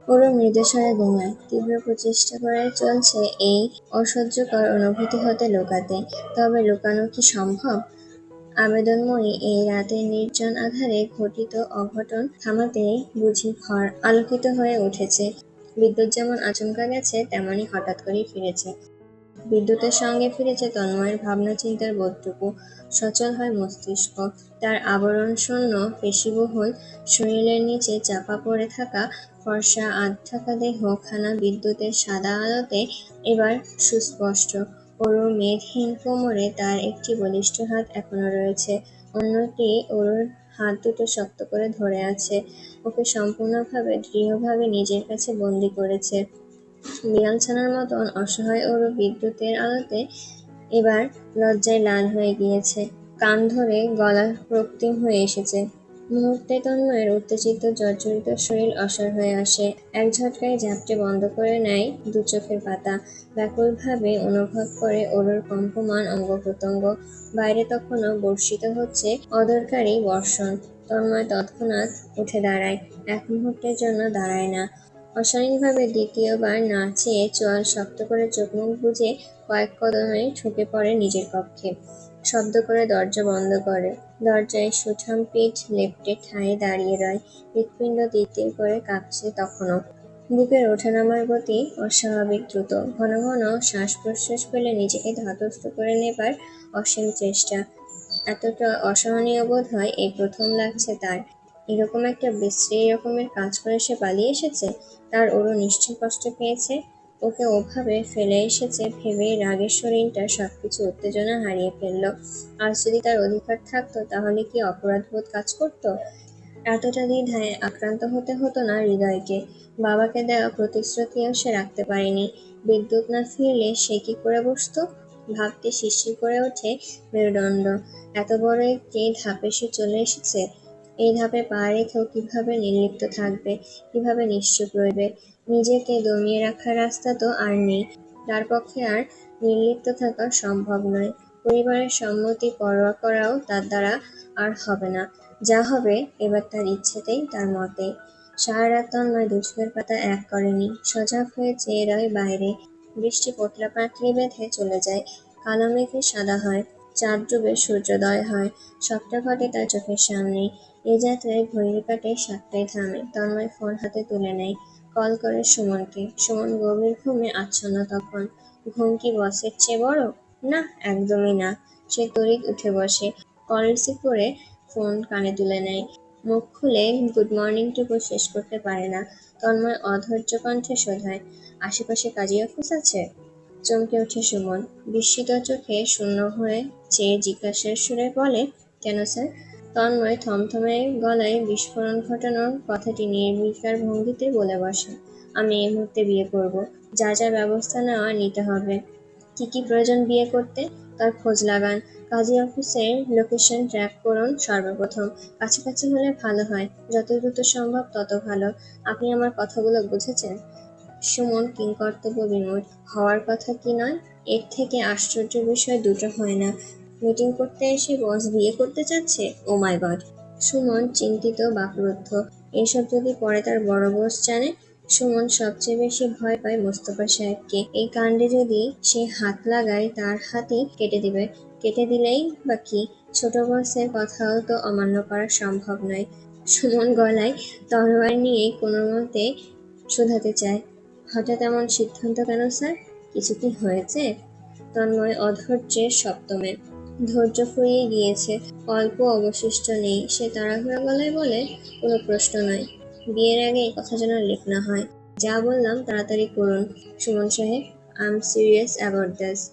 ওরও মৃদুস্বরে ঘুমায়। তীব্র প্রচেষ্টা করে চলছে এই অসহ্যকর অনুভূতি হতে লুকাতে। তবে লুকানো কি সম্ভব? আবেদনময়ী এই রাতের নির্জন আঁধারে ঘটিত অঘটন থামাতেই বুঝি ঘর আলোকিত হয়ে উঠেছে। বিদ্যুৎ যেমন আচমকা গেছে, তেমনি হঠাৎ করেই ফিরেছে। বিদ্যুতের সঙ্গে ফিরেছে তন্ময়ের ভাবনা-চিন্তার বোধটুকু। সচল হয় মস্তিষ্ক। তার আবরণশূন্য পেশিবহুল শরীরের নিচে চাপা পড়ে থাকা ফর্সা আধঢাকা দেহখানা বিদ্যুতের সাদা আলোতে এবার সুস্পষ্ট। অরুর মেদহীন কোমরে তার একটি বলিষ্ঠ হাত এখনো রয়েছে, অন্যটি অরুর হাত দুটো শক্ত করে ধরে আছে, ওকে সম্পূর্ণভাবে দৃঢ়ভাবে নিজের কাছে বন্দী করেছে। বিড়ালছানার মতন অসহায় অরু বিদ্যুতের আলোতে এবার লজ্জায় লাল হয়ে গিয়েছে, কান ধরে গলা রক্তিম হয়ে এসেছে। মুহূর্তে তন্ময়ের উত্তেজিত জর্জরিত শরীর অসাড় হয়ে আসে। এক ঝটকায় ঝাপটে বন্ধ করে নেয় দু চোখের পাতা। ব্যাকুলভাবে অনুভব করে অরুর কম্পমান অঙ্গ-প্রত্যঙ্গ। বাইরে তখনও বর্ষিত হচ্ছে অদরকারি বর্ষণ। তন্ময় তৎক্ষণাৎ উঠে দাঁড়ায়, এক মুহূর্তের জন্য দাঁড়ায় না। অশালীনভাবে দ্বিতীয়বার না চেয়ে চোয়াল শক্ত করে চোখ-মুখ বুজে কয়েক কদমে ঢুকে পড়ে নিজের কক্ষে। শব্দ করে দরজা বন্ধ করে। দরজায় সুঠাম পিঠ লেপ্টে ঠায় দাঁড়িয়ে রয়। হৃৎপিণ্ড তিরতির করে কাঁপছে তখনও। বুকের ওঠানামার গতি অস্বাভাবিক দ্রুত। ঘন ঘন শ্বাস-প্রশ্বাস ফেলে নিজেকে ধাতস্থ করে নেবার অসীম চেষ্টা। এতটা অসহনীয় বোধ হয় এই প্রথম লাগছে তার। এরকম একটা বিশ্রী রকমের কাজ করে সে পালিয়ে এসেছে। তার ওরও নিশ্চয় কষ্ট পেয়েছে। ওকে ওভাবে ফেলে এসেছে ভেবেই রাগের শরীরটা সবকিছু উত্তেজনা হারিয়ে ফেলল। আজ যদি তার অধিকার থাকতো, তাহলে কি অপরাধবোধ কাজ করতো? এতটা দ্বিধায় আক্রান্ত হতে হতো না হৃদয়কে। বাবাকে দেওয়া প্রতিশ্রুতিও সে রাখতে পারেনি। বিদ্যুৎ না ফিরলে সে কি করে বসতো? ভাবতে শিরশির করে ওঠে মেরুদণ্ড। এত বড় একটি ধাপে সে চলে এসেছে। এই ধাপে পা রেখেও কিভাবে নির্লিপ্ত থাকবে, কিভাবে নিশ্চুপ রইবে? নিজেকে দমিয়ে রাখার রাস্তা তো আর নেই। তার পক্ষে আর নির্লিপ্ত থাকা সম্ভব নয়। পরিবারের সম্মতি পরোয়া করাও তার দ্বারা আর হবে না। যা হবে এবার তার ইচ্ছেতেই, তার মতেই। সারা রাত তন্ময় দু চোখের পাতা এক করেনি। সজাগ হয়ে চেয়ে রয় বাইরে। বৃষ্টি পোঁটলা পাঁটলি বেঁধে চলে যায়। কালো মেঘে সাদা হয়। চাঁদ ডুবে সূর্যোদয় হয়। সবটা ঘটে তার চোখের সামনেই। এ যাত্রায় ঘড়ির কাঁটায় ৭টায় থামে। তন্ময় ফোন হাতে তুলে নেয়। কল করে সুমনকে। সুমন গভীর ঘুমে আচ্ছন্ন তখন। ঘুম কি বসের চেয়ে বড়? না, একদমই না। সে তড়িৎ উঠে বসে। কল রিসিভ করে ফোন কানে তুলে নেয়। মুখ খুলে গুড মর্নিংটুকু শেষ করতে পারে না। তন্ময় অধৈর্য কণ্ঠে শোধায়, আশেপাশে কাজী অফিস আছে? চমকে ওঠে সুমন। বিস্মিত চোখে শূন্য হয়ে চেয়ে জিজ্ঞাসার সুরে বলে, কেন স্যার? তন্ময় থমথমে গলায় বিস্ফোরণ ঘটানোর কথাটি নির্বিকার ভঙ্গিতে বলে বসে, আমি এই মুহূর্তে বিয়ে করব। যা যা ব্যবস্থা নেওয়া নিতে হবে। কি কি প্রয়োজন বিয়ে করতে? তার খোঁজ লাগান। কাজী অফিসের লোকেশন ট্র্যাক করুন সর্বপ্রথম। কাছাকাছি হলে ভালো হয়। যত দ্রুত সম্ভব তত ভালো। আপনি আমার কথাগুলো বুঝেছেন? সুমন কিংকর্তব্য বিমূঢ়। হওয়ার কথা কি নয়? এর থেকে আশ্চর্য বিষয় দুটো হয় না। মিটিং করতে এসে বস বিয়ে করতে চাচ্ছে? ও মাই গড! সুমন চিন্তিত বাকরুদ্ধ। এসব যদি পরে তার বড় বস জানে? সুমন সবচেয়ে বেশি ভয় পায় মোস্তফা সাহেবকে। এই কাণ্ডে যদি সে হাত লাগায়, তার হাতই কেটে দিবে। কেটে দিলেই বা কি? ছোট বসের কথাও তো অমান্য করা সম্ভব নয়। সুমন গলায় তরোয়ার নিয়ে কোনোমতে শোধাতে চায়, হঠাৎ এমন সিদ্ধান্ত কেন স্যার? কিছু কি হয়েছে? তন্ময় অধৈর্যের সপ্তমে। ধৈর্য ফুরিয়ে গিয়েছে। অল্প অবশিষ্ট নেই। সে তাড়াহুড়ো গলায় বলে, কোনো প্রশ্ন নয়। বিয়ের আগে এই কথা যেন লিক না হয়। যা বললাম তাড়াতাড়ি করুন সুমন সাহেব। I am serious about this.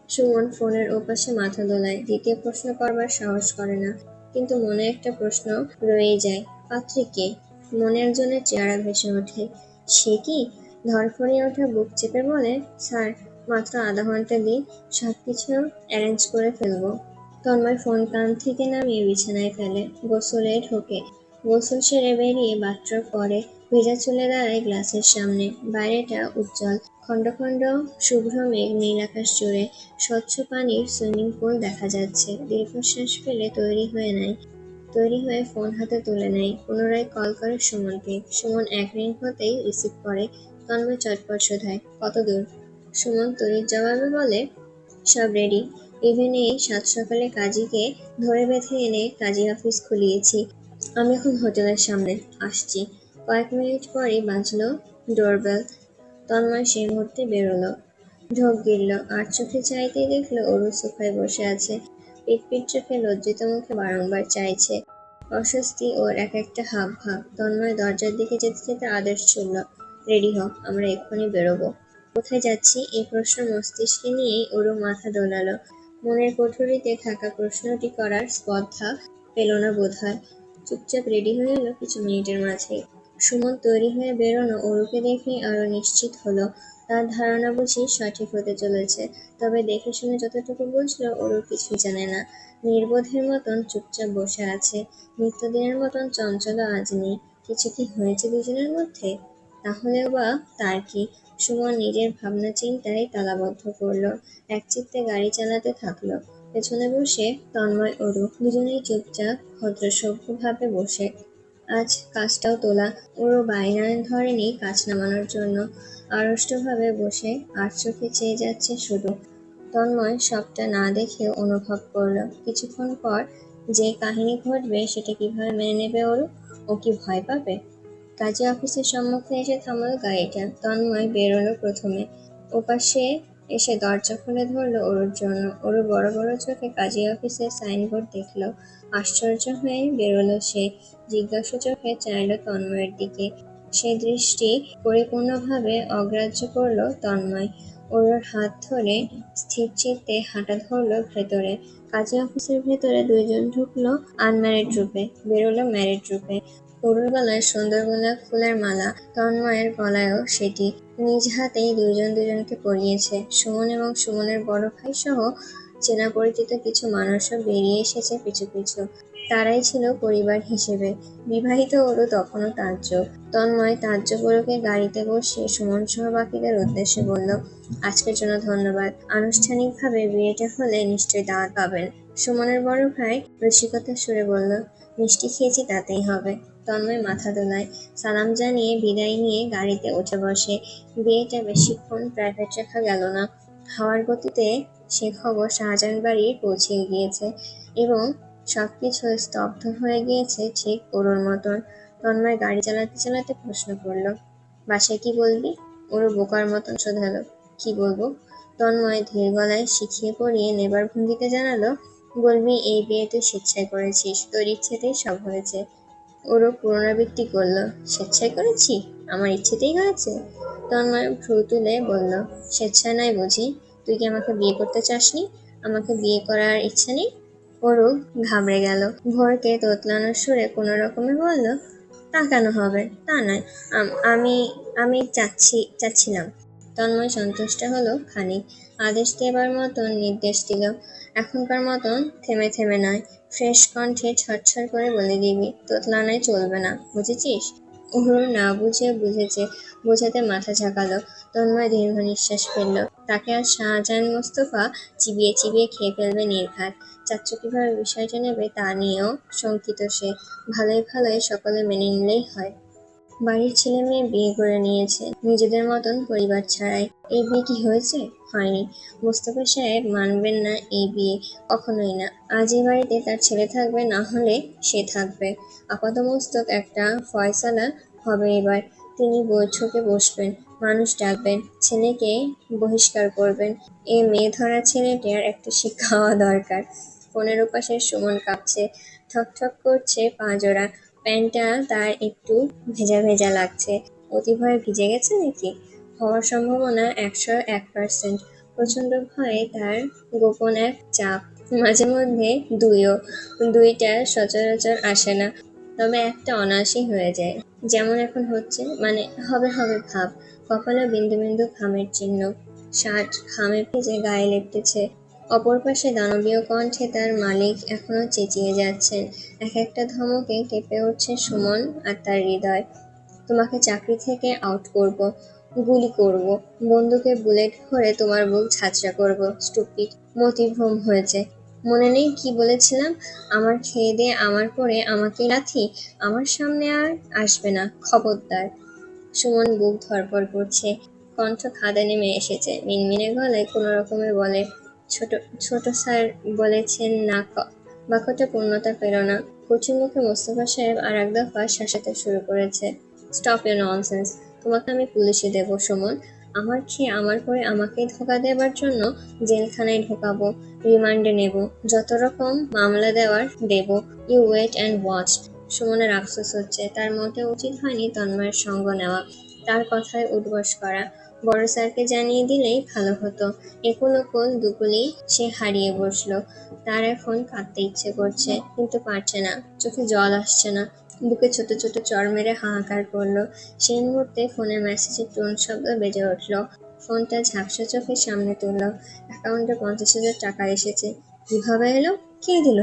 Suman ফোনের ওপাশে মাথা দোলায়। দ্বিতীয় প্রশ্ন করবার সাহস করে না। কিন্তু মনে একটা প্রশ্ন রয়েই যায়, পাত্রী কে? মনে একজনের চেহারা ভেসে ওঠে। সে কি? ধড়ফড়িয়ে ওঠা বুক চেপে বলে, স্যার, মাত্র আধা ঘন্টা দিন, সবকিছু অ্যারেঞ্জ করে ফেলবো। তন্ময় ফোন কান থেকে নামিয়ে বিছানায় ফেলে। গোসলে ঢোকে। গোসল সেরে বেরিয়ে বাথটব করে। ভেজা চুলে দাঁড়ায় গ্লাসের সামনে। বাইরেটা উজ্জ্বল। খণ্ড খণ্ড শুভ্র মেঘ নীল আকাশ জুড়ে। স্বচ্ছ পানির সুইমিং পুল দেখা যাচ্ছে। দীর্ঘশ্বাস ফেলে তৈরি হয়ে নেয়। তৈরি হয়ে ফোন হাতে তুলে নেয়। পুনরায় কল করে সুমনকে। সুমন এক রিং হতেই রিসিভ করে। তন্ময় চটপট শোধায়, কত দূর? সুমন তড়িৎ জবাবে বলে, সব রেডি। ইভেনে সাত সকালে কাজীকে ধরে বেঁধে এনে কাজী অফিস খুলিয়েছি। আমি এখন হোটেলের সামনে আসছি। কয়েক মিনিট পরই বাজলো ডোরবেল। তন্ময় সেই মুহূর্তে বেরোলো। ঢোক গিলল, আর চোখে চাইতেই দেখলো অরু সোফায় বসে আছে। পিটপিট চোখে লজ্জিত মুখে বারংবার চাইছে। অস্বস্তি ওর এক একটা হাব ভাব। তন্ময় দরজার দিকে যেতে যেতে আদেশ ছুড়ল, রেডি হ, আমরা এক্ষুনি বেরোবো। কোথায় যাচ্ছি এই প্রশ্ন মস্তিষ্কে নিয়েই ওরও মাথা দোলালো। মনের কুঠুরিতে থাকা প্রশ্নটি করার স্পর্ধা পেল না বোধহয়। চুপচাপ রেডি হয়ে এলো কিছু মিনিটের মাঝেই। সুমন তৈরি হয়ে বেরোনো অরুকে দেখেই আরো নিশ্চিত হলো। তার ধারণা বুঝি সঠিক হতে চলেছে। তবে দেখে শুনে যতটুকু বুঝলো অরু কিছুই জানে না। নির্বোধের মতন চুপচাপ বসে আছে। নিত্যদিনের মতন চঞ্চল আজ নেই। কিছু কি হয়েছে দুজনের মধ্যে? তাহলেও বা তার কি? সুমন নিজের ভাবনা চিন্তায় তালাবদ্ধ করলো। একচিত্তে গাড়ি চালাতে থাকলো। পেছনে বসে তন্ময় অরু দুজনেই চুপচাপ ভদ্রসভ্যভাবে বসে। আজ কাজটাও তোলা। ওরও বায়না ধরেনি কাজ নামানোর জন্য। আড়ষ্টভাবে বসে আর চোখে চেয়ে যাচ্ছে শুধু। তন্ময় সবটা না দেখেও অনুভব করলো কিছুক্ষণ পর যে কাহিনী ঘটবে সেটা কিভাবে মেনে নেবে ওরু। ও কি ভয় পাবে? কাজী অফিসের সম্মুখে এসে থামল গাড়িটা। তন্ময় বেরোলো প্রথমে। ওপাশে এসে দরজা খুলে ধরলো ওরুর জন্য। ওরু বড় বড় চোখে কাজী অফিসের সাইনবোর্ড দেখলো। আশ্চর্য হয়ে বেরোলো সে। জিজ্ঞাসু চোখে চাইল তন্ময়ের দিকে। সে দৃষ্টি পরিপূর্ণভাবে অগ্রাহ্য করলো তন্ময়। ওরুর হাত ধরে স্থিরচিত্তে হাঁটা ধরলো ভেতরে। কাজী অফিসের ভেতরে দুইজন ঢুকলো আনম্যারিড রূপে, বেরোলো ম্যারিড রূপে। অরুর গলায় সুন্দর গোলাপ ফুলের মালা, তন্ময়ের গলায়ও সেটি। নিজ হাতেই দুজন দুজনকে পরিয়েছে। সুমন এবং সুমনের বড় ভাই সহ চেনা পরিচিত কিছু মানুষও বেরিয়ে এসেছে পিছু পিছু। তারাই ছিল পরিবার হিসেবে। বিবাহিত অরু তখনও তাজ্জব। তন্ময় তাজ্জব অরুকে গাড়িতে বসিয়ে সুমন সহ বাকিদের উদ্দেশ্যে বলল, আজকের জন্য ধন্যবাদ। আনুষ্ঠানিকভাবে বিয়েটা হলে নিশ্চয়ই দাওয়াত পাবেন। সুমনের বড় ভাই রসিকতার সুরে বলল, মিষ্টি খেয়েছি তাতেই হবে। তন্ময় মাথা দোলায়। সালাম জানিয়ে বিদায় নিয়ে গাড়িতে উঠে বসে। বিয়েটা বেশিক্ষণ প্রাইভেট রাখা গেল না। হাওয়ার গতিতে সে খবর শাহজাহান বাড়ি পৌঁছে গিয়েছে এবং সবকিছু স্তব্ধ হয়ে গিয়েছে ঠিক ওরুর মতন। তন্ময় গাড়ি চালাতে চালাতে প্রশ্ন করল, বাসায় কি বলবি? ওরু বোকার মতন শোধালো, কি বলবো? তন্ময় ধীর গলায় শিখিয়ে পড়িয়ে নেবার ভঙ্গিতে জানালো, বলবি এই বিয়ে তুই স্বেচ্ছায় করেছিস, তোর ইচ্ছেতেই সব হয়েছে। ওরও পুনরাবৃত্তি করল, স্বেচ্ছায় করেছি? আমার ইচ্ছেতেই হয়েছে? তন্ময় ভ্রু তুলে বলল, স্বেচ্ছায় নয় বুঝি? তুই কি আমাকে বিয়ে করতে চাসনি? আমাকে বিয়ে করার ইচ্ছে নেই? ওরও ঘাবড়ে গেল। ভোরকে তোতলানোর সুরে কোনো রকমে বলল, তা কেন হবে? তা নয়, আমি আমি চাচ্ছিলাম। তন্ময় সন্তুষ্ট হলো খানিক। আদেশ দেবার মতন নির্দেশ দিল, এখনকার মতন থেমে থেমে নয়, ফ্রেশ কণ্ঠে ছটছট করে বলে দিবি, তোতলানোয় চলবে না, বুঝেছিস? ওর না বুঝে বুঝেছে, বোঝাতে মাথা ঝাঁকালো। তন্ময় দীর্ঘ নিঃশ্বাস ফেলল। তাকে আর শাহজাহান মোস্তফা চিবিয়ে চিবিয়ে খেয়ে ফেলবে নির্ঘাত। চাচ্চু কিভাবে বিষয়টা নেবে তা নিয়েও শঙ্কিত সে। ভালোই ভালোই সকলে মেনে নিলেই হয়। বাড়ির ছেলে মেয়ে বিয়ে করে নিয়েছে নিজেদের মতন পরিবার ছাড়াই। এই বিয়ে কি হয়েছে? হয়নি। মোস্তফা সাহেব মানবেন না এই বিয়ে, কখনোই না। আজ এই বাড়িতে তার ছেলে থাকবে, না হলে সে থাকবে। আপাতমস্তক একটা ফয়সালা হবে এবার। তিনি বৈঠকে বসবেন, মানুষ ডাকবেন, ছেলেকে বহিষ্কার করবেন। এ মেয়ে ধরা ছেলেটার একটা শিক্ষা হওয়া দরকার। ফোনের ওপাশে সুমন কাঁপছে, ঠকঠক করছে পা জোড়া। প্যান্টটা তার একটু ভেজা ভেজা লাগছে। অতিভয়ে ভিজে গেছে নাকি? হওয়ার সম্ভাবনা 101%। প্রচণ্ড ভয়ে তার গোপন এক চাপ। মাঝে মধ্যে দুইটা সচরাচর আসে না, তবে একটা অনায়াসই হয়ে যায়, যেমন এখন হচ্ছে। মানে হবে হবে ভাব। কপালে বিন্দু বিন্দু ঘামের চিহ্ন। শার্ট ঘামে ভিজে গায়ে লেপটেছে। অপর পাশে দানবীয় কণ্ঠে তার মালিক এখনো চেঁচিয়ে যাচ্ছেন। এক একটা ধমকে কেঁপে উঠছে সুমন আর তার হৃদয়। তোমাকে চাকরি থেকে আউট করব, গুলি করব, বন্দুকে বুলেট ভরে তোমার বুক ঝাঁঝরা করব। স্টুপিড। মতিভ্রম হয়েছে। মনে নেই কি বলেছিলাম? আমার খেয়ে দিয়ে আমার পরে আমাকে লাথি! আমার সামনে আর আসবে না, খবরদার। সুমন বুক ধড়ফড় করছে, কণ্ঠ খাদে নেমে এসেছে। মিনমিনে গলায় কোনো রকমে বলে, ছোট ছোট স্যার বলেছেন না। বাক্যটা পূর্ণতা পেল না। কঠিন মুখে মোস্তফা সাহেব আর এক দফা শাসাতে শুরু করেছে। Stop your nonsense. তোমাকে আমি পুলিশে দেবো, সুমন। আমার খেয়ে আমার পরে আমাকেই ধোকা দেবার জন্য জেলখানায় ঢোকাবো, রিমান্ডে নেব, যত রকম মামলা দেওয়ার দেব। You wait and watch. সুমনের আফসোস হচ্ছে, তার মোটেও উচিত হয়নি তন্ময়ের সঙ্গ নেওয়া, তার কথায় উঠবস করা। বড় স্যারকে জানিয়ে দিলেই ভালো হতো। একুল ওকুল দুকুলেই সে হারিয়ে বসলো। তার এখন কাঁদতে ইচ্ছে করছে, কিন্তু পারছে না। চোখে জল আসছে না। বুকে ছোট ছোট চড় মেরে হাহাকার করলো। সেই মুহূর্তে ফোনে মেসেজের টোন শব্দ বেজে উঠল। ফোনটা ঝাপসা চোখের সামনে তুলল। অ্যাকাউন্টে 50,000 টাকা এসেছে। কিভাবে এলো? কে দিল?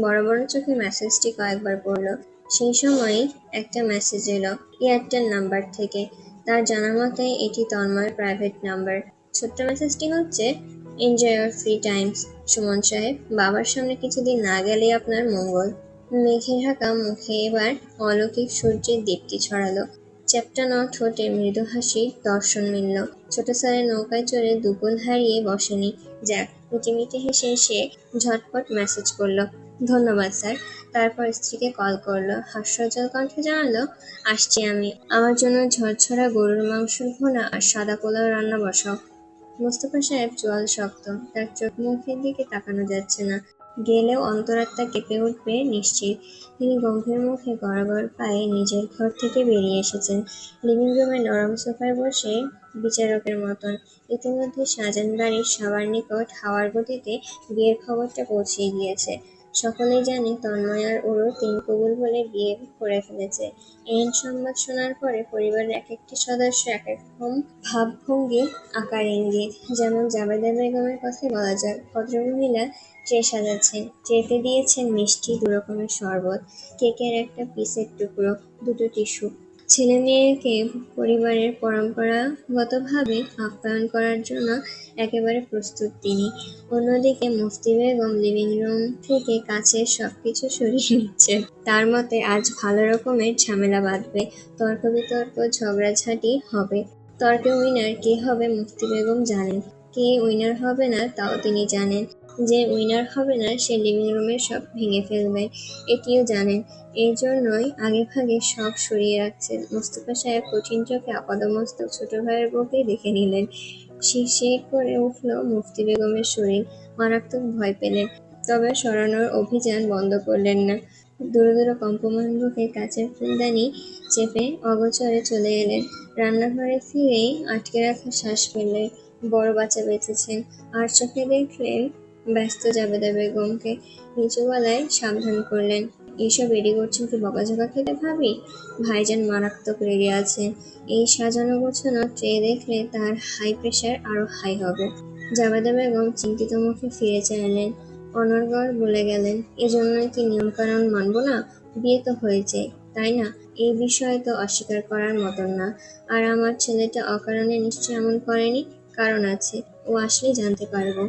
বড় বড় চোখে মেসেজটি কয়েকবার পড়ল। সেই সময়ই একটা মেসেজ এলো এয়ারটেল নাম্বার থেকে। তার জানা মতে এটি তন্ময়ের প্রাইভেট নাম্বার। ছোট্ট মেসেজটি হচ্ছে, enjoy your free Times Suman সাহেব। বাবার সামনে কিছুদিন না গেলেই আপনার মঙ্গল। মেঘে ঢাকা মুখে এবার অলৌকিক সূর্যের দীপ্তি ছড়ালো। চ্যাপ্টানো ঠোঁটে মৃদু হাসির দর্শন মিলল। ছোট স্যারের নৌকায় চড়ে দুকুল হারিয়ে বসেনি। যাক, মিটিমিটি হেসে সে ঝটপট মেসেজ করলো, ধন্যবাদ স্যার। তারপর স্ত্রীকে কল করলো। হাস্যোজ্জ্বল কণ্ঠে জানালো, আসছি আমি। আমার জন্য ঝরঝরা গরুর মাংসের ভুনা আর সাদা পোলাও রান্না বসাও। মোস্তফা সাহেব চোয়াল শক্ত, তার চোখ মুখের দিকে তাকানো যাচ্ছে না। গেলেও অন্তরাত্মা কেঁপে উঠবে নিশ্চিত। তিনি গম্ভীর মুখে গড়াগড় পায়ে নিজের ঘর থেকে বেরিয়ে এসেছেন। লিভিং রুমে নরম সোফায় বসে বিচারকের মতন। ইতিমধ্যে শাহজাহান বাড়ির সবার নিকট হাওয়ার গতিতে বিয়ের খবরটা পৌঁছে গিয়েছে। সকলেই জানে তন্ময় আর ওরও তিন কবুল বলে বিয়ে করে ফেলেছে। এহেন সংবাদ শোনার পরে পরিবারের এক একটি সদস্য এক এক রকম ভাবভঙ্গি, আকার ইঙ্গিত। যেমন জাবেদা বেগমের কথাই বলা যাক, ভদ্রমহিলা ট্রে সাজাচ্ছেন। ট্রেতে দিয়েছেন মিষ্টি, 2 রকমের শরবত, কেকের একটা পিসের টুকরো, 2টো টিস্যু। ছেলে মেয়েকে পরিবারের পরম্পরাগতভাবে আপ্যায়ন করার জন্য একেবারে প্রস্তুত তিনি। অন্যদিকে মুফতি বেগম লিভিং রুম থেকে কাছের সবকিছু সরিয়ে নিচ্ছে। তার মতে আজ ভালো রকমের ঝামেলা বাঁধবে, তর্ক বিতর্ক ঝগড়াঝাঁটি হবে। তর্কে উইনার কে হবে মুফতি বেগম জানেন, কে উইনার হবে না তাও তিনি জানেন। যে উইনার হবে না সে লিভিং রুমের সব ভেঙে ফেলবে, এটিও জানেন। এই জন্যই আগেভাগে সব সরিয়ে রাখছেন। মোস্তফা সাহেব কঠিন চোখে আপাদমস্তক ছোট ভাইয়ের বউকেই দেখে নিলেন। শিরশির করে উঠল মুফতি বেগমের শরীর। মারাত্মক ভয় পেলেন, তবে সরানোর অভিযান বন্ধ করলেন না। দুরু দুরু কম্পমান বুকে কাচের ফুলদানি চেপে অগোচরে চলে এলেন। রান্নাঘরে ফিরেই আটকে রাখা শ্বাস ফেললেন। বড় বাঁচা বেঁচেছেন। আর চোখে দেখলেন ব্যস্ত জাবেদা বেগমকে। নিচু গলায় সাবধান করলেন, এইসব রেডি করছেন কি বকাঝকা খেতে ভাবি? ভাইজান মারাত্মক রেগে আছেন। এই সাজানো গোছানো ট্রে দেখলে তার হাই প্রেশার আরো হাই হবে। জাবেদা বেগম চিন্তিত মুখে ফিরে চাইলেন। অনর্গল বলে গেলেন, এজন্যই কি নিয়মকানুন মানব না? বিয়ে তো হয়েছে, তাই না? এই বিষয়ে তো অস্বীকার করার মতন না। আর আমার ছেলেটা অকারণে নিশ্চয় এমন করেনি, কারণ আছে। ও আসলেই জানতে পারবো।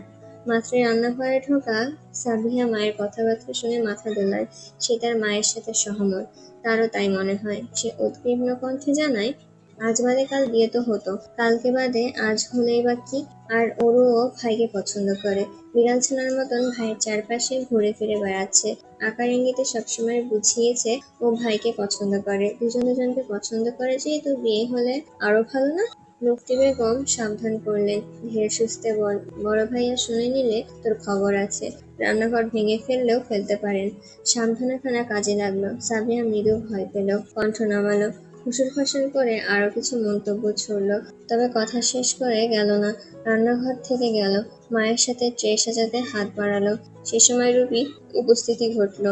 মাত্রই রান্নাঘরে ঢোকা সাবিহা মায়ের কথাবার্তা শুনে মাথা দোলায়। সে তার মায়ের সাথে সহমত। তারও তাই মনে হয়। সে উদ্বিগ্ন কণ্ঠে জানায়, আজ বাদে কাল বিয়ে তো হতো, কালকে বাদে আজ হলেই বা কি? আর ওরও ভাইকে পছন্দ করে। বিড়াল ছানার মতন ভাইয়ের চারপাশে ঘুরে ফিরে বেড়াচ্ছে। আকার ইঙ্গিতে সবসময় বুঝিয়েছে ও ভাইকে পছন্দ করে। দুজন দুজনকে পছন্দ করে যেহেতু বিয়ে হলে আরো ভালো না? মুফতি বেগম সাবধান করলেন, ধীরে সুস্থে বল, বড় ভাইয়া শুনে নিলে তোর খবর আছে। রান্নাঘর ভেঙে ফেললেও ফেলতে পারেন। সাবধানখানা কাজে লাগলো। সাবিহা মৃদু ভয় পেল, কণ্ঠ নামালো। ফুসুর ফাসুর করে আরো কিছু মন্তব্য ছুড়ল, তবে কথা শেষ করে গেল না। রান্নাঘর থেকে গেল, মায়ের সাথে ট্রে সাজাতে হাত বাড়ালো। সে সময় রুবি উপস্থিতি ঘটল।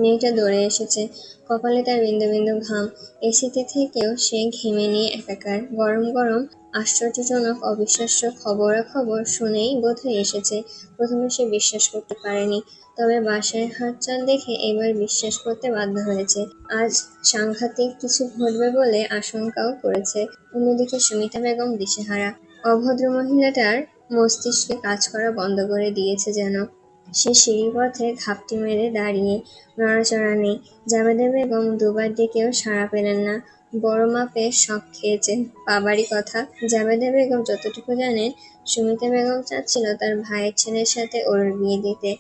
মেয়েটা দৌড়ে এসেছে, কপালে তার বিন্দু বিন্দু ঘাম। এসিতে থেকেও সে ঘেমে নিয়ে একাকার। গরম গরম আশ্চর্যজনক অবিশ্বাস্য খবরাখবর শুনেই বোধহয় এসেছে। প্রথমে সে বিশ্বাস করতে পারেনি, তবে বাসায় হাতচাল দেখে এবার বিশ্বাস করতে বাধ্য হয়েছে। আজ সাংঘাতিক কিছু ঘটবে বলে আশঙ্কাও করেছে। অন্যদিকে সুমিতা বেগম দিশেহারা। অভদ্র মহিলাটার মস্তিষ্কে কাজ করা বন্ধ করে দিয়েছে যেন। সে সিঁড়িপথে ঘাপটি মেরে দাঁড়িয়ে, নড়াচড়া নেই। জাবেদা বেগম দুবার ডেকেও সাড়া পেলেন না। বড় মাপের শক খেয়েছেন, পাবারই কথা। জাবেদা বেগম যতটুকু জানেন, সুমিতা বেগম চাচ্ছিল তার ভাইয়ের ছেলের সাথে ওর বিয়ে দিতে।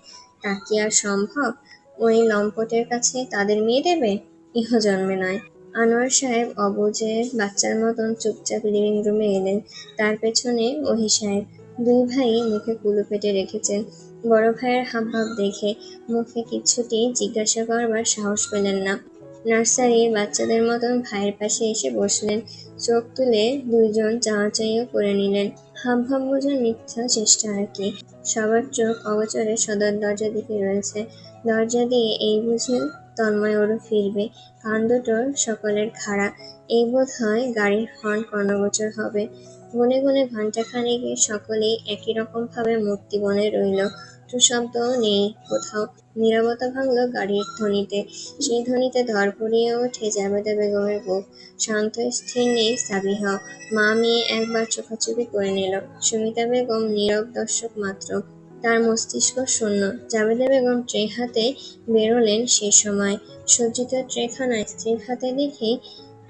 তা কি আর সম্ভব? ওই লম্পটের কাছে তাদের মেয়ে দেবে? ইহজন্মে নয়। আনোয়ার সাহেব অবুঝের বাচ্চার মতন চুপচাপ লিভিং রুমে এলেন। তার পেছনে ওহি সাহেব। দুই ভাই মুখে কুলু পেটে রেখেছেন। বড় ভাইয়ের হাবভাব দেখে মুখে কিছুটি জিজ্ঞাসা করবার সাহস পেলেন না। নার্সারির বাচ্চাদের মতন ভাইয়ের পাশে এসে বসলেন। চোখ তুলে দুইজন চাওয়াচাইও করে নিলেন। হাবভাব বোঝার মিথ্যা চেষ্টা আর কি। সবার চোখ অগোচরে সদর দরজার দিকে রয়েছে। দরজা দিয়ে এই বুঝে তন্ময় ওরও ফিরবে। কান দুটোর সকলের খাড়া। এই বোধ হয় গাড়ির হর্ন কর্ণগোচর হবে। গুনে গুনে ঘণ্টাখানেকে সকলেই একই রকম ভাবে মূর্তি বনে রইল। শব্দও নেই কোথাও। নীরবতা ভাঙল গাড়ির ধ্বনিতে। সেই ধ্বনিতে ধড়ফড়িয়ে ওঠে জাবেদা বেগমের বুক। শান্ত স্থির নেই সাবিহাও। মা মেয়ে একবার চোখাচোখি করে নিল। সুমিতা বেগম নীরব দর্শক মাত্র। তার মস্তিষ্ক শূন্য। জাবেদা বেগম ট্রে হাতে বেরোলেন সে সময়। সজ্জিত ট্রেখানা স্ত্রীর হাতে দেখেই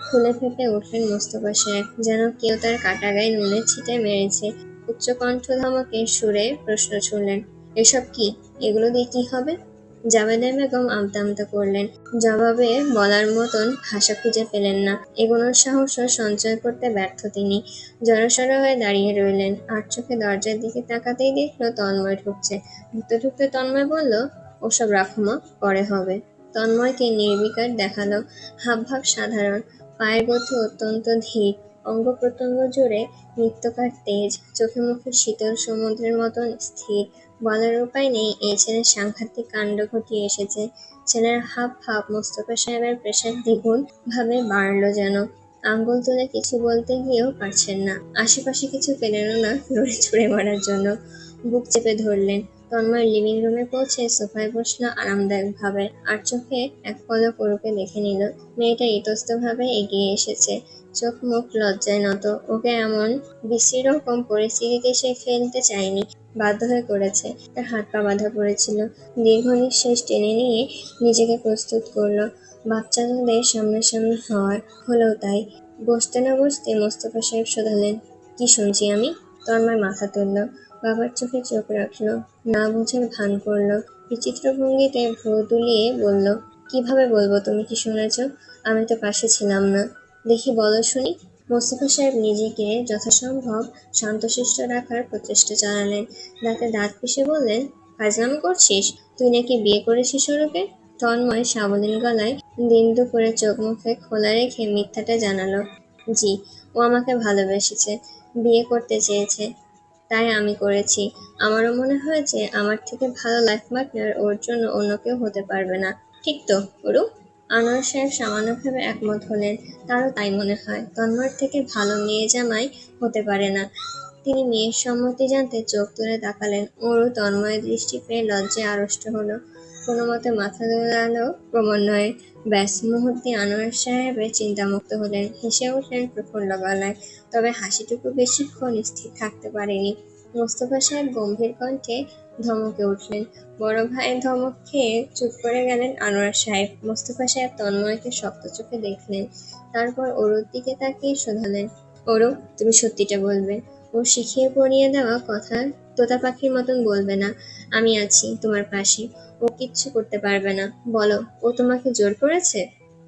ফুলে ফেঁপে উঠলেন মোস্তফা সাহেব, যেন কেউ তার কাটা গায়ে নুনের ছিটে মেরেছে। উচ্চকণ্ঠ ধমকের সুরে প্রশ্ন ছুড়লেন, এসব কি? এগুলো দিয়ে কি হবে? জাবেদা বেগম আমতা আমতা করলেন। জবাবে বলার মতন ভাষা খুঁজে পেলেন না। এগোনোর সাহসও সঞ্চয় করতে ব্যর্থ তিনি। জড়সড় হয়ে দাঁড়িয়ে রইলেন। আর চোখে দরজার দিকে তাকাতেই দেখলো তন্ময় ঢুকছে। ঢুকতে ঢুকতে তন্ময় বলল, ওসব রাখো মা, পরে হবে। তন্ময়কে নির্বিকার দেখালো। হাবভাব সাধারণ, পায়ের গতি অত্যন্ত ধীর, অঙ্গ প্রত্যঙ্গ জুড়ে নৃত্যকার তেজ, চোখে মুখে শীতল সমুদ্রের মতন স্থির। বলার উপায় নেই এই ছেলে সাংঘাতিক কাণ্ড ঘটিয়ে এসেছে। ছেলের হাবভাব মোস্তফা সাহেবের প্রেশার দ্বিগুণ ভাবে বাড়ল যেন। আঙ্গুল তুলে কিছু বলতে গিয়েও পারছেন না। আশেপাশে কিছু পেলেনও না লড়ে ছুড়ে মারার জন্য। বুক চেপে ধরলেন। তন্ময় লিভিং রুমে পৌঁছে সোফায় বসলো আরামদায়ক ভাবে। আর চোখে এক পলক ওরুকে দেখে নিল। মেয়েটা ইতস্তভাবে এগিয়ে এসেছে। চোখ মুখ লজ্জায় নত। ওকে এমন বিশ্রী রকম পরিস্থিতিতে সে ফেলতে চায়নি, বাধ্য হয়ে করেছে। তার হাত পা বাঁধা পড়েছিল। দীর্ঘ নিঃশ্বাস টেনে নিয়ে নিজেকে প্রস্তুত করলো বাচ্চাদের সামনাসামনি হওয়ার। হলোও তাই। বসতে না বসতে মোস্তফা সাহেব শোধালেন, কি শুনছি আমি? তন্ময় মাথা তুলল। বাবার চোখে চোখ রাখলো। না বুঝার ভান করলো। বিচিত্র ভঙ্গিতে ভ্রু দুলিয়ে বলল, কিভাবে বলবো তুমি কি শুনেছ? আমি তো পাশে ছিলাম না। দেখি বলো শুনি। মোস্তফা সাহেব নিজেকে যথাসম্ভব শান্তশিষ্ট রাখার প্রচেষ্টা চালালেন। দাঁতে দাঁত পিষে বললেন, ফাজলামো করছিস? তুই নাকি বিয়ে করেছিস ওরকে? তন্ময় সাবলীল গলায় দিনদু করে চোখ মুখে খোলা রেখে মিথ্যাটা জানালো, জি, ও আমাকে ভালোবেসেছে, বিয়ে করতে চেয়েছে, তাই আমি করেছি। আমারও মনে হয়েছে আমার থেকে ভালো লাইফ পার্টনার ওর জন্য অন্য কেউ হতে পারবে না। ঠিক তো, অরু? আনোয়ার সাহেব সামান্যভাবে একমত হলেন। তারও তাই মনে হয়। তন্ময়ের থেকে ভালো মেয়ে জামাই হতে পারে না। তিনি মেয়ের সম্মতি জানতে চোখ তুলে তাকালেন। ওরও তন্ময়ের দৃষ্টি পেয়ে লজ্জায় আড়ষ্ট হলো। কোনোমতে মাথা দোলালো ক্রমান্বয়ে। ব্যাস, মুহূর্তে আনোয়ার সাহেবের চিন্তামুক্ত হলেন। হেসে উঠলেন প্রফুল্ল গলায়। তবে হাসিটুকু বেশিক্ষণ স্থির থাকতে পারেনি। মোস্তফা সাহেব গম্ভীর কণ্ঠে ধমকে উঠলেন। বড় ভাইয়ের ধমক খেয়ে চুপ করে গেলেন আনোয়ার সাহেব। মোস্তফা সাহেব তন্ময়কে শক্ত চোখে দেখলেন। তারপর ওরুর দিকে তাকিয়ে শোধালেন, ওরু, তুমি সত্যিটা বলবে। ও শিখিয়ে পড়িয়ে দেওয়া কথা তোতা পাখির মতন বলবে না। আমি আছি তোমার পাশে। ও কিচ্ছু করতে পারবে না। বলো, ও তোমাকে জোর করেছে?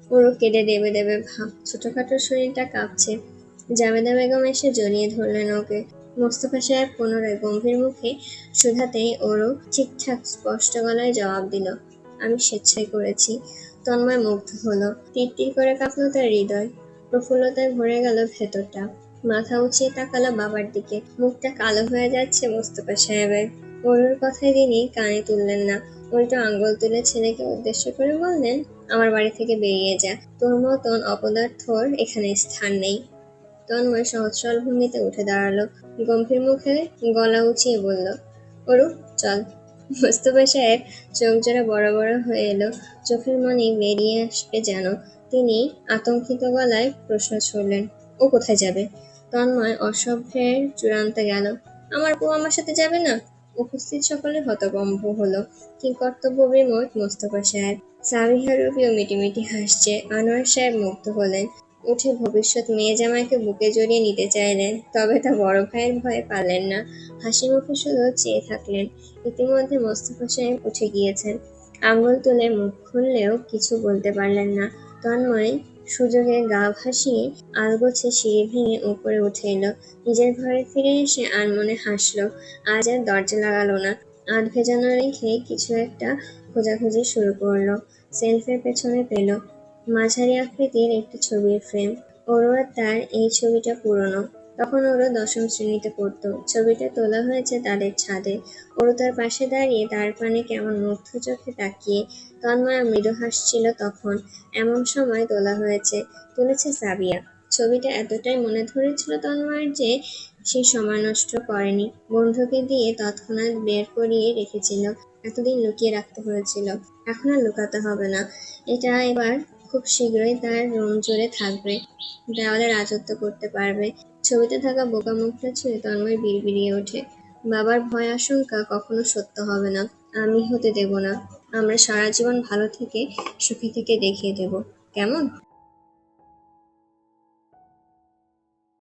ওরও কেঁদে দেবে দেবে ভাব। ছোটখাটো শরীরটা কাঁপছে। জাবেদা বেগম এসে জড়িয়ে ধরলেন ওকে। মোস্তফা সাহেব পুনরায় গম্ভীর মুখে শুধাতেই ওরও ঠিকঠাক স্পষ্ট গলায় জবাব দিল, আমি স্বেচ্ছায় করেছি। তন্ময় মুগ্ধ হলো। টিরটির করে কাঁপলো তার হৃদয়। প্রফুল্লতায় ভরে গেল ভেতরটা। মাথা উঁচিয়ে তাকালো বাবার দিকে। মুখটা কালো হয়ে যাচ্ছে মোস্তফা সাহেবের। ওরুর কথায় তিনি কানে তুললেন না। উল্টো আঙ্গুল তুলে ছেলেকে উদ্দেশ্য করে বললেন, আমার বাড়ি থেকে বেরিয়ে যা। তোর মতন অপদার্থর এখানে স্থান নেই। তন্ময় সহজ সরল ভঙ্গিতে উঠে দাঁড়ালো। গম্ভীর মুখে গলা উঁচিয়ে বলল, অরু, চল। মোস্তফা সাহেব চোখ জোড়া বড় বড় হয়ে এলো। চোখের মনি বেরিয়ে আসবে যেন। তিনি আতঙ্কিত গলায় প্রশ্ন ছুড়লেন, ও কোথায় যাবে? তন্ময় অসভ্যের চূড়ান্তে গেল। আমার বউ আমার সাথে যাবে না? উপস্থিত সকলে হতভম্ব হলো। কিংকর্তব্য বিমূঢ় মোস্তফা সাহেব। সাবিহা রুবিও মিটিমিটি হাসছে। আনোয়ার সাহেব মুগ্ধ হলেন। উঠে ভবিষ্যৎ মেয়ে জামাইকে বুকে জড়িয়ে নিতে চাইলেন, তবে তা বড় ভাইয়ের ভয়ে পারলেন না। হাসি মুখে শুধু চেয়ে থাকলেন। ইতিমধ্যে মোস্তফা সাহেব উঠে গিয়েছেন। আঙুল তুলে মুখ খুললেও কিছু বলতে পারলেন না। তন্ময় সুযোগে গা ভাসিয়ে আলগোছে সিঁড়ি ভেঙে উপরে উঠে এলো। নিজের ঘরে ফিরে এসে আনমনে হাসলো। আজ আর দরজা লাগালো না। আধ ভেজানো রেখে কিছু একটা খোঁজাখুঁজি শুরু করলো। সেলফের পেছনে পেল মাঝারি আকৃতির একটি ছবির ফ্রেম। ওরও আর তার এই ছবিটা পুরনো। তখন ওরও দশম শ্রেণীতে পড়তো। ছবিটা তোলা হয়েছে তাদের ছাদে। ওরও তার পাশে দাঁড়িয়ে তার পানে কেমন মুগ্ধ চোখে তাকিয়ে। তন্ময় মৃদু হাসছিল তখন। এমন সময় তোলা হয়েছে। তুলেছে সাবিয়া। ছবিটা এতটাই মনে ধরেছিল তন্ময়ের যে সে সময় নষ্ট করেনি। বন্ধুকে দিয়ে তৎক্ষণাৎ বের করিয়ে রেখেছিল। এতদিন লুকিয়ে রাখতে হয়েছিল। এখন আর লুকাতে হবে না। এটা এবার খুব শীঘ্রই তার রুম জুড়ে থাকবে। দেওয়ালে রাজত্ব করতে পারবে। ছবিতে থাকা বোকা মুখটা ছুঁয়ে তন্ময় বিড়বিড়িয়ে ওঠে। বাবার ভয় আশঙ্কা কখনো সত্য হবে না। আমি হতে দেব না। আমরা সারা জীবন ভালো থেকে সুখী থেকে দেখিয়ে দেব। কেমন?